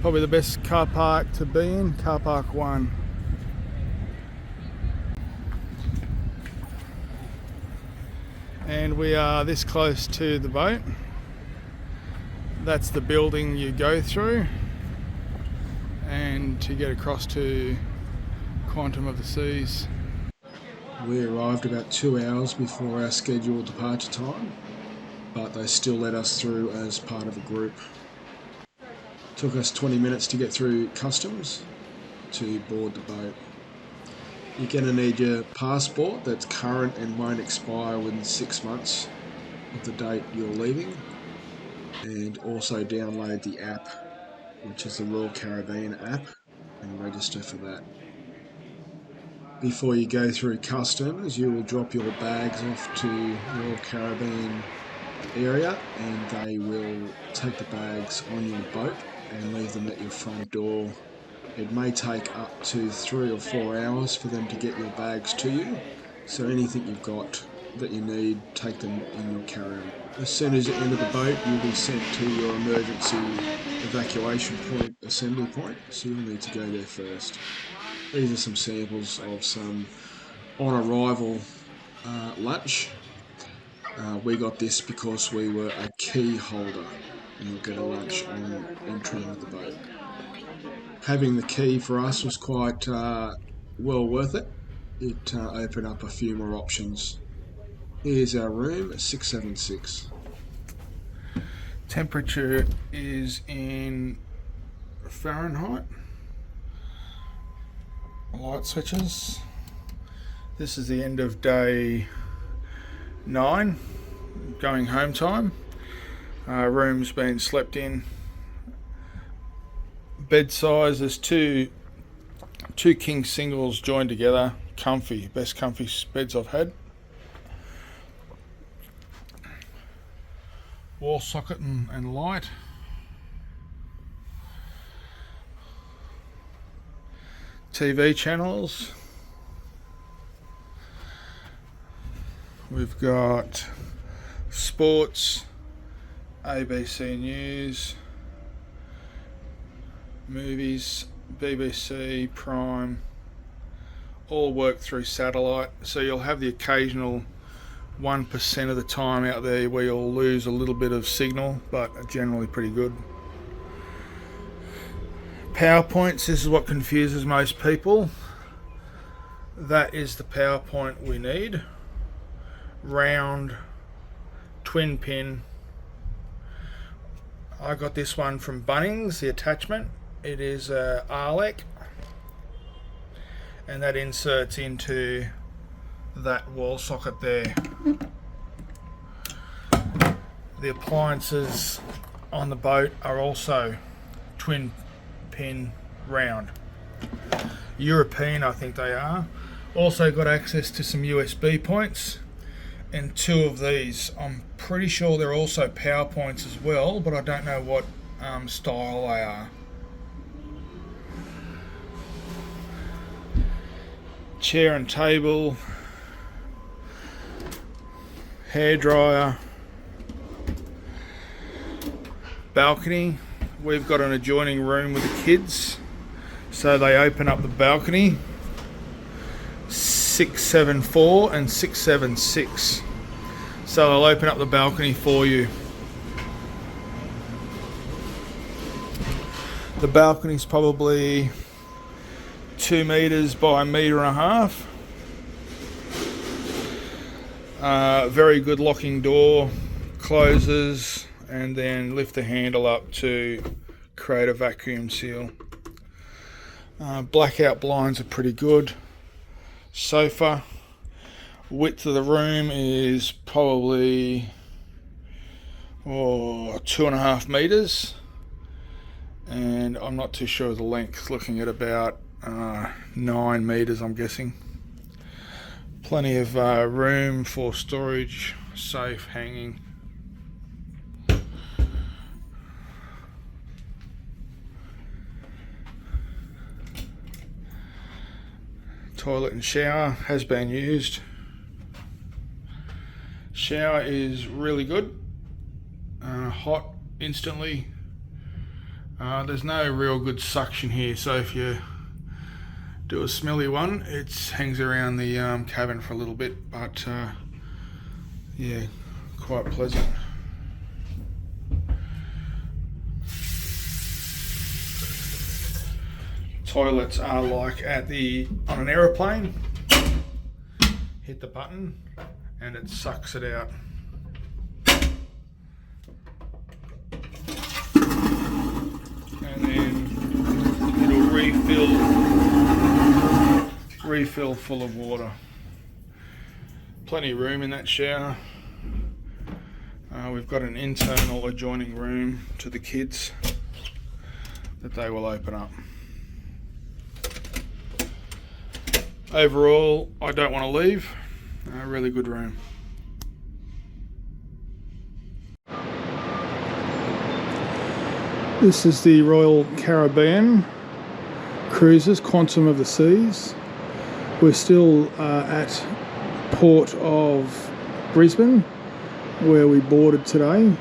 Probably the best car park to be in, car park 1. And we are this close to the boat. That's the building you go through, and to get across to Quantum of the Seas. We arrived about 2 hours before our scheduled departure time, but they still let us through as part of a group. Took us 20 minutes to get through customs to board the boat. You're going to need your passport that's current and won't expire within 6 months of the date you're leaving, and also download the app, which is the Royal Caribbean app, and register for that. Before you go through customs, you will drop your bags off to Royal Caribbean area, and they will take the bags on your boat and leave them at your front door. It may take up to 3 or 4 hours for them to get your bags to you, so anything you've got that you need, take them in your carry-on. As soon as you enter the boat, you'll be sent to your emergency evacuation point, assembly point, so you'll need to go there first. These are some samples of some on-arrival lunch. We got this because we were a key holder, and you'll get a lunch on entering the boat. Having the key for us was quite well worth it. It opened up a few more options. Here's our room, 676. Temperature is in Fahrenheit. Light switches. This is the end of day 9, going home time. Room's been slept in. Bed size is two king singles joined together. Comfy, best comfy beds I've had. Wall socket and light. TV channels. We've got sports, ABC News, movies, BBC, Prime, all work through satellite, so you'll have the occasional 1% of the time out there where you'll lose a little bit of signal, but are generally pretty good. PowerPoints, this is what confuses most people. That is the PowerPoint we need. Round, twin pin. I got this one from Bunnings, the attachment. It is a Arlec, and that inserts into that wall socket there. The appliances on the boat are also twin pin round. European, I think they are. Also got access to some USB points and 2 of these. I'm pretty sure they're also power points as well, but I don't know what style they are. Chair and table, hairdryer, balcony. We've got an adjoining room with the kids, so they open up the balcony. 674 and 676. So they'll open up the balcony for you. The balcony's probably 2 meters by 1.5 meters. Very good locking door, closes, and then lift the handle up to create a vacuum seal. Blackout blinds are pretty good. Sofa. Width of the room is probably 2.5 meters, and I'm not too sure of the length, looking at about 9 meters, I'm guessing. Plenty of room for storage, safe, hanging. Toilet and shower has been used. Shower is really good. Hot instantly. There's no real good suction here, so if you do a smelly one, it hangs around the cabin for a little bit, but yeah, quite pleasant. Toilets are like on an aeroplane. Hit the button and it sucks it out. And then it'll refill full of water. Plenty of room in that shower. We've got an internal adjoining room to the kids that they will open up. Overall, I don't want to leave. A really good room. This is the Royal Caribbean Cruises, Quantum of the Seas. We're still at Port of Brisbane, where we boarded today.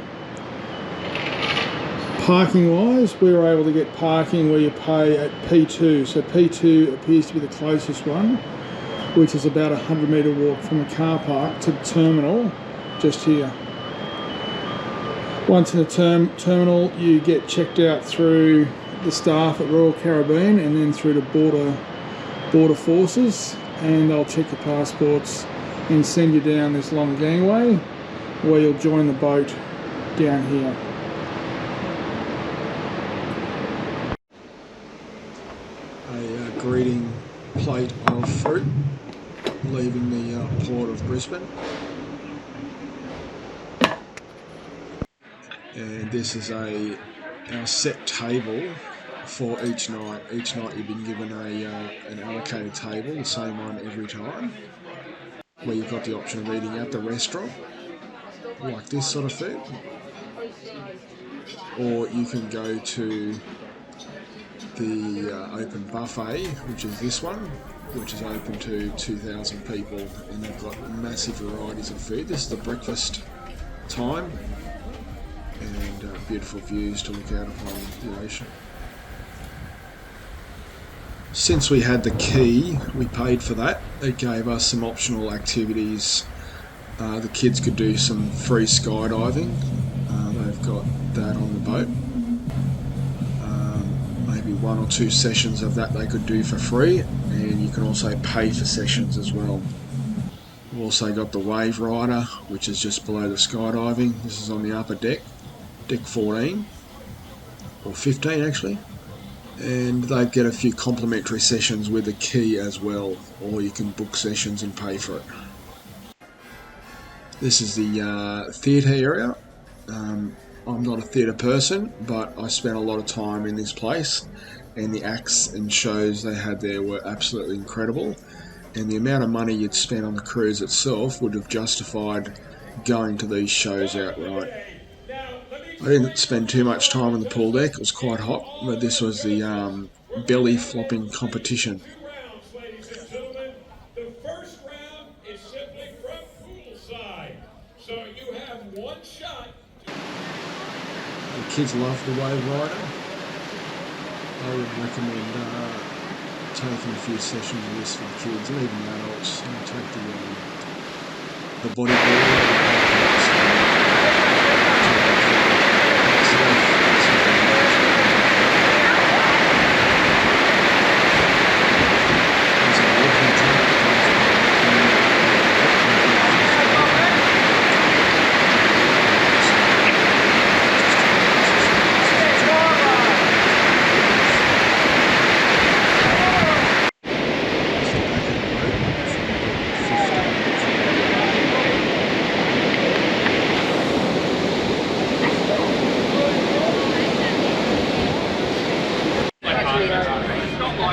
Parking wise, we were able to get parking where you pay at P2. So P2 appears to be the closest one, which is about a 100-metre walk from the car park to the terminal just here. Once in the terminal, you get checked out through the staff at Royal Caribbean and then through the border forces, and they'll check your passports and send you down this long gangway where you'll join the boat down here. A greeting plate of fruit leaving the port of Brisbane. And this is our set table for each night. Each night you've been given an allocated table, the same one every time, where you've got the option of eating at the restaurant, like this sort of food, or you can go to the open buffet, which is this one, which is open to 2,000 people, and they've got massive varieties of food. This is the breakfast time, and beautiful views to look out upon the ocean. Since we had the key, we paid for that. It gave us some optional activities. The kids could do some free skydiving. They've got that on the boat. Maybe 1 or 2 sessions of that they could do for free, and you can also pay for sessions as well. We've also got the wave rider, which is just below the skydiving. This is on the upper deck, deck 14, or 15 actually. And they get a few complimentary sessions with a key as well, or you can book sessions and pay for it. This is the theatre area. I'm not a theatre person, but I spent a lot of time in this place, and the acts and shows they had there were absolutely incredible, and the amount of money you'd spent on the cruise itself would have justified going to these shows outright. I didn't spend too much time on the pool deck, it was quite hot, but this was the belly flopping competition. Ladies and gentlemen, the first round is simply from poolside. So you have one shot. The kids love the wave rider. I would recommend taking a few sessions of this for kids and even adults. Take the bodyboard.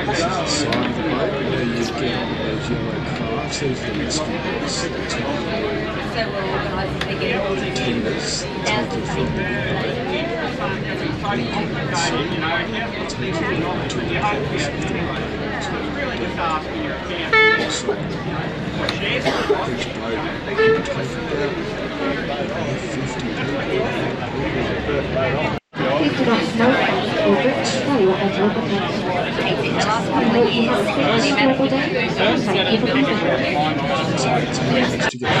This is the side of the boat where you get on those yellow crafts. These are the rescue boats that take you tenders, take you from the to get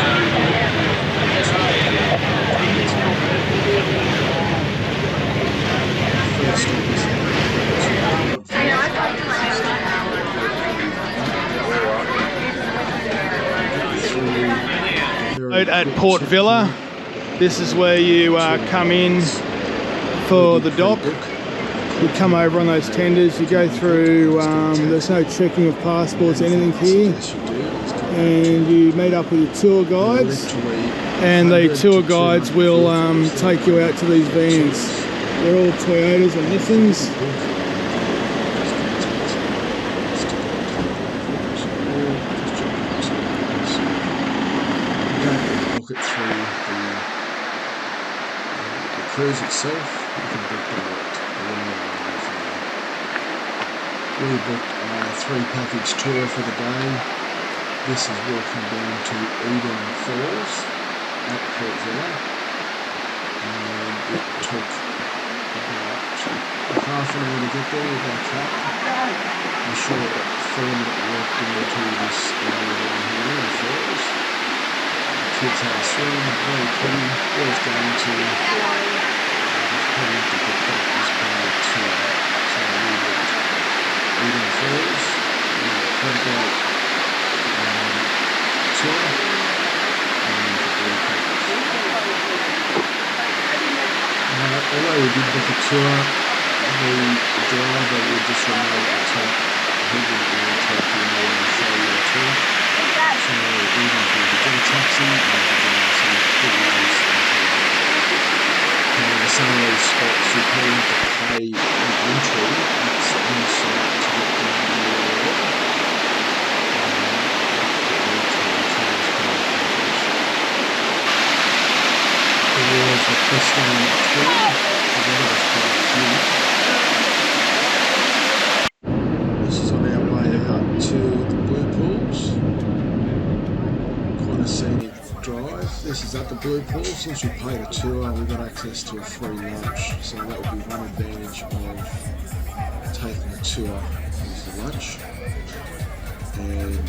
at Port Vila. This is where you come in for the dock. You come over on those tenders, you go through, there's no checking of passports, anything here, and you meet up with your tour guides, and the tour guides will take you out to these vans. They're all Toyotas and Nissans. Look it through the cruise itself. You can book direct. We booked a 3-package tour for the day. This is walking down to Eden Falls at Port Vila, and it took about half an hour to get there with our car. A short 4-minute walk down to this area down here in the falls. The kids had a swim, very pretty, worth going to. Probably have to book that as part of the tour. So we booked Eden Falls, quite a great tour, and the blue package. Although we did book a tour, the driver would just remain at the top. He didn't really take you more than a show or two. So even if we get a taxi, we could do some big race until some of these spots you probably have to pay an entry on the site to get down the water. There was a Brisbane tour, that was quite huge. This is on our way out to the Blue Pools. Quite a scenic drive. This is at the Blue Pools. Since we paid a tour, we got access to a free lunch, so that would be one advantage of taking a tour is the lunch. And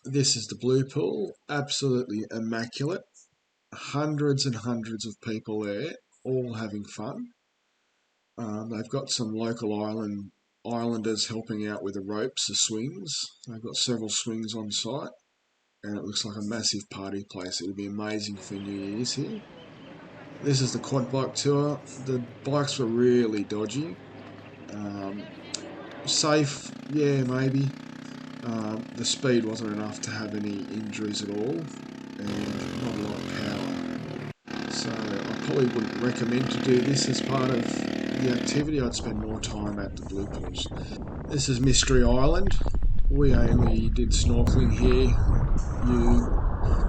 this is the Blue Pool, absolutely immaculate. Hundreds and hundreds of people there, all having fun. They've got some local islanders helping out with the ropes, the swings. They've got several swings on site, and it looks like a massive party place. It'll be amazing for New Year's here. This is the quad bike tour. The bikes were really dodgy. Safe, yeah, maybe. The speed wasn't enough to have any injuries at all, and not a lot of power. So I probably wouldn't recommend to do this as part of the activity. I'd spend more time at the Blue Pools. This is Mystery Island. We only did snorkeling here. You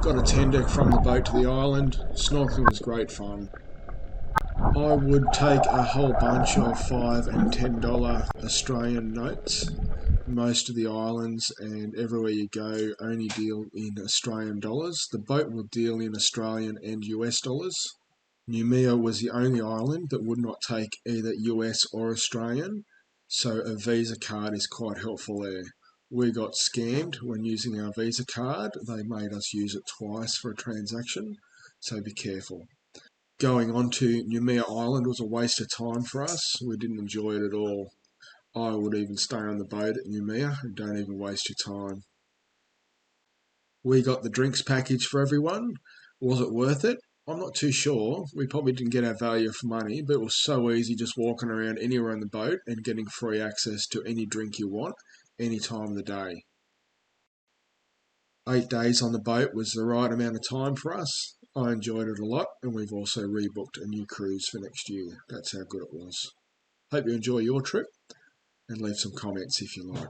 got a tender from the boat to the island. Snorkeling was great fun. I would take a whole bunch of $5 and $10 Australian notes. Most of the islands and everywhere you go only deal in Australian dollars. The boat will deal in Australian and US dollars. Noumea was the only island that would not take either US or Australian, so a Visa card is quite helpful there. We got scammed when using our Visa card. They made us use it twice for a transaction, so be careful. Going on to Noumea Island was a waste of time for us. We didn't enjoy it at all. I would even stay on the boat at Noumea and don't even waste your time. We got the drinks package for everyone. Was it worth it? I'm not too sure. We probably didn't get our value for money, but it was so easy just walking around anywhere on the boat and getting free access to any drink you want, any time of the day. 8 days on the boat was the right amount of time for us. I enjoyed it a lot, and we've also rebooked a new cruise for next year. That's how good it was. Hope you enjoy your trip, and leave some comments if you like.